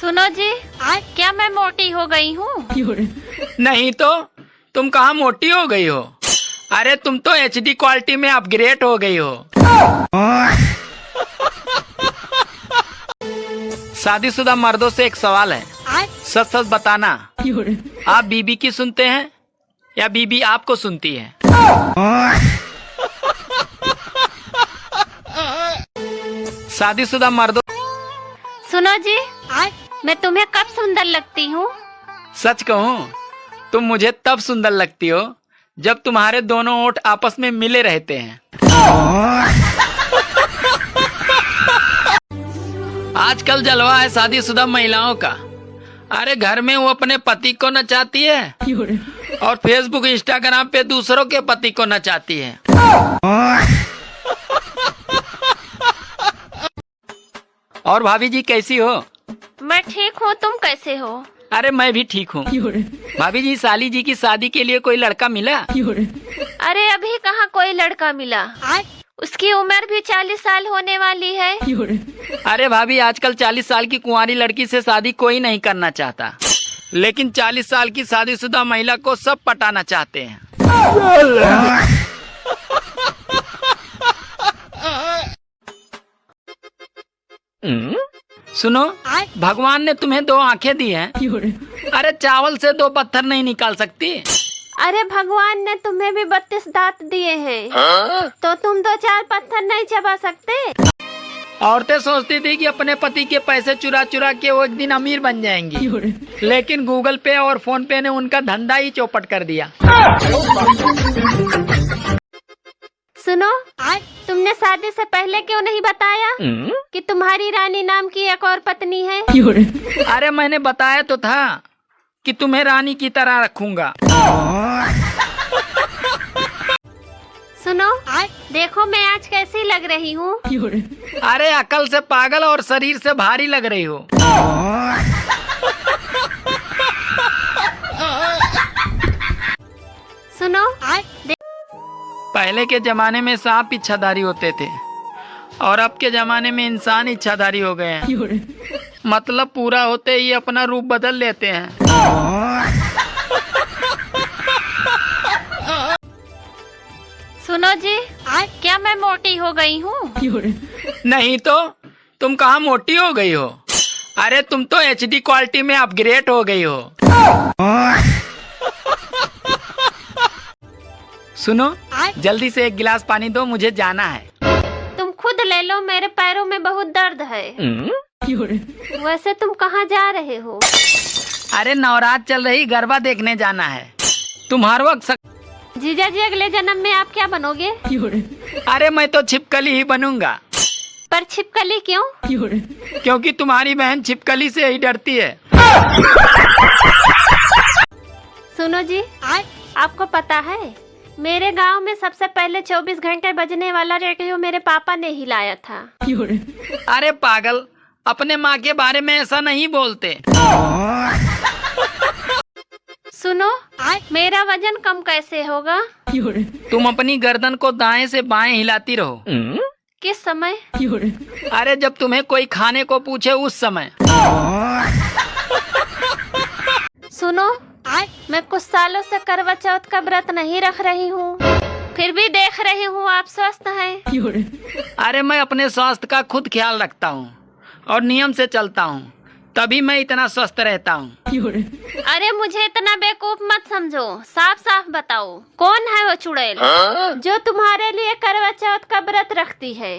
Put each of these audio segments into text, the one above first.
सुनो जी, क्या मैं मोटी हो गई हूँ? नहीं तो तुम कहाँ मोटी हो गई हो? अरे तुम तो HD क्वालिटी में अपग्रेड हो गई हो। शादीशुदा मर्दों से एक सवाल है, सच सच बताना, आप बीबी की सुनते हैं या बीबी आपको सुनती है? शादीशुदा मर्दों, सुनो जी, मैं तुम्हें कब सुंदर लगती हूँ? सच कहूँ तुम मुझे तब सुंदर लगती हो जब तुम्हारे दोनों ओठ आपस में मिले रहते हैं। आजकल जलवा है शादीशुदा महिलाओं का। अरे घर में वो अपने पति को नचाती है और फेसबुक इंस्टाग्राम पे दूसरों के पति को नचाती है। और भाभी जी कैसी हो? मैं ठीक हूँ, तुम कैसे हो? अरे मैं भी ठीक हूँ। भाभी जी, साली जी की शादी के लिए कोई लड़का मिला? अरे अभी कहाँ कोई लड़का मिला, उसकी उम्र भी 40 साल होने वाली है। अरे भाभी, आजकल 40 साल की कुंवारी लड़की से शादी कोई नहीं करना चाहता, लेकिन 40 साल की शादीशुदा महिला को सब पटाना चाहते हैं। सुनो, भगवान ने तुम्हें 2 आंखें दी हैं। अरे चावल से 2 पत्थर नहीं निकाल सकती। अरे भगवान ने तुम्हें भी 32 दांत दिए हैं, तो तुम 2-4 पत्थर नहीं चबा सकते? औरतें सोचती थी कि अपने पति के पैसे चुरा चुरा के वो एक दिन अमीर बन जाएंगी, लेकिन गूगल पे और फोन पे ने उनका धंधा ही चौपट कर दिया। सुनो, तुमने शादी से पहले क्यों नहीं बताया कि तुम्हारी रानी नाम की एक और पत्नी है? अरे मैंने बताया तो था कि तुम्हें रानी की तरह रखूंगा। सुनो, देखो मैं आज कैसी लग रही हूँ? अरे अकल से पागल और शरीर से भारी लग रही हो। सुनो, पहले के जमाने में सांप इच्छाधारी होते थे और अब के जमाने में इंसान इच्छाधारी हो गए हैं। मतलब पूरा होते ही अपना रूप बदल लेते हैं। सुनो जी, क्या मैं मोटी हो गई हूँ? नहीं तो तुम कहाँ मोटी हो गई हो? अरे तुम तो HD क्वालिटी में अपग्रेड हो गई हो। सुनो, जल्दी से एक गिलास पानी दो, मुझे जाना है। तुम खुद ले लो, मेरे पैरों में बहुत दर्द है। वैसे तुम कहाँ जा रहे हो? अरे नवरात चल रही, गरबा देखने जाना है। तुम हर वक्त जीजा जी, अगले जन्म में आप क्या बनोगे? अरे मैं तो छिपकली ही बनूंगा। पर छिपकली क्यों? क्योंकि तुम्हारी बहन छिपकली से ही डरती है। सुनो जी, आपको पता है मेरे गांव में सबसे पहले 24 घंटे बजने वाला रेडियो मेरे पापा ने ही लाया था। अरे पागल, अपने माँ के बारे में ऐसा नहीं बोलते। सुनो, मेरा वजन कम कैसे होगा? तुम अपनी गर्दन को दाएं से बाएं हिलाती रहो। किस समय? अरे जब तुम्हें कोई खाने को पूछे उस समय। सुनो, मैं कुछ सालों से करवा चौथ का व्रत नहीं रख रही हूँ, फिर भी देख रही हूँ आप स्वस्थ हैं। अरे मैं अपने स्वास्थ्य का खुद ख्याल रखता हूँ और नियम से चलता हूँ, तभी मैं इतना स्वस्थ रहता हूँ। अरे मुझे इतना बेवकूफ मत समझो, साफ साफ बताओ, कौन है वो चुड़ैल जो तुम्हारे लिए करवा चौथ का व्रत रखती है?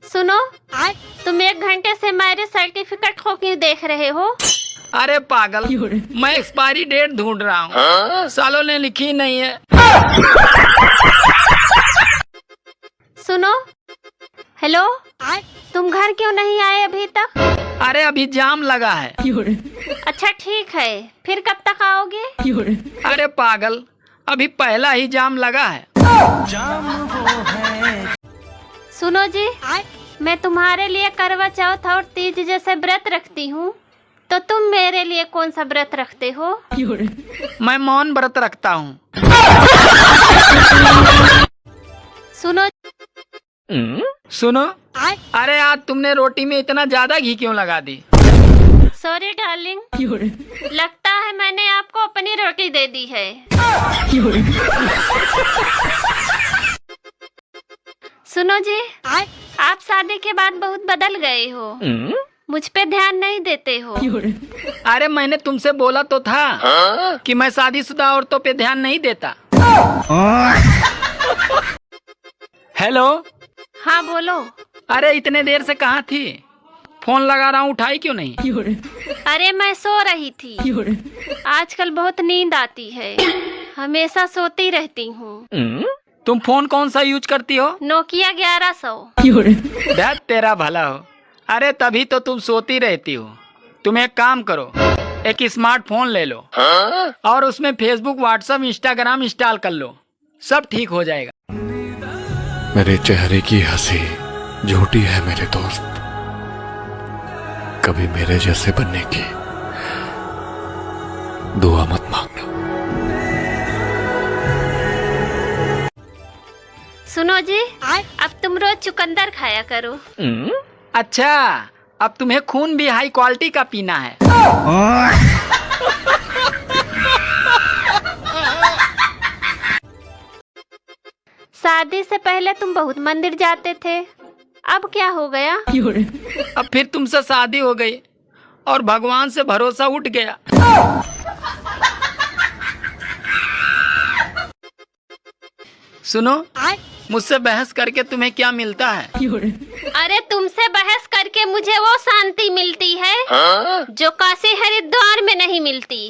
सुनो, तुम 1 घंटे से मैरिज सर्टिफिकेट को क्यों देख रहे हो? अरे पागल, मैं एक्सपायरी डेट ढूंढ रहा हूँ, सालों ने लिखी नहीं है। सुनो, हेलो, तुम घर क्यों नहीं आए अभी तक? अरे अभी जाम लगा है। अच्छा ठीक है, फिर कब तक आओगे? अरे पागल, अभी पहला ही जाम लगा है। सुनो जी, मैं तुम्हारे लिए करवा चौथ और तीज जैसे व्रत रखती हूँ, तो तुम मेरे लिए कौन सा व्रत रखते हो? मैं मौन व्रत रखता हूँ। सुनो सुनो, अरे आज तुमने रोटी में इतना ज्यादा घी क्यों लगा दी? सॉरी डार्लिंग, लगता है मैंने आपको अपनी रोटी दे दी है। सुनो जी, आप शादी के बाद बहुत बदल गए हो, मुझ पे ध्यान नहीं देते हो। अरे मैंने तुमसे बोला तो था कि मैं शादीशुदा औरतों पे ध्यान नहीं देता। हेलो। हाँ बोलो। अरे इतने देर से कहाँ थी? फोन लगा रहा हूँ, उठाई क्यों नहीं? अरे मैं सो रही थी, आजकल बहुत नींद आती है, हमेशा सोती रहती हूँ। तुम फोन कौन सा यूज करती हो? नोकिया 1100। दैट तेरा भला हो। अरे तभी तो तुम सोती रहती हो। तुम एक काम करो, एक स्मार्टफोन ले लो और उसमें फेसबुक, व्हाट्सएप, इंस्टाग्राम इंस्टॉल कर लो, सब ठीक हो जाएगा। मेरे चेहरे की हंसी झूठी है मेरे दोस्त, कभी मेरे जैसे बनने की दुआ मत मांगना। सुनो जी, अब तुम रोज चुकंदर खाया करो। अच्छा, अब तुम्हें खून भी हाई क्वालिटी का पीना है। शादी से पहले तुम बहुत मंदिर जाते थे, अब क्या हो गया? अब फिर तुमसे शादी हो गई और भगवान से भरोसा उठ गया। सुनो, मुझसे बहस करके तुम्हें क्या मिलता है? अरे तुमसे बहस करके मुझे वो शांति मिलती है जो काशी हरिद्वार में नहीं मिलती।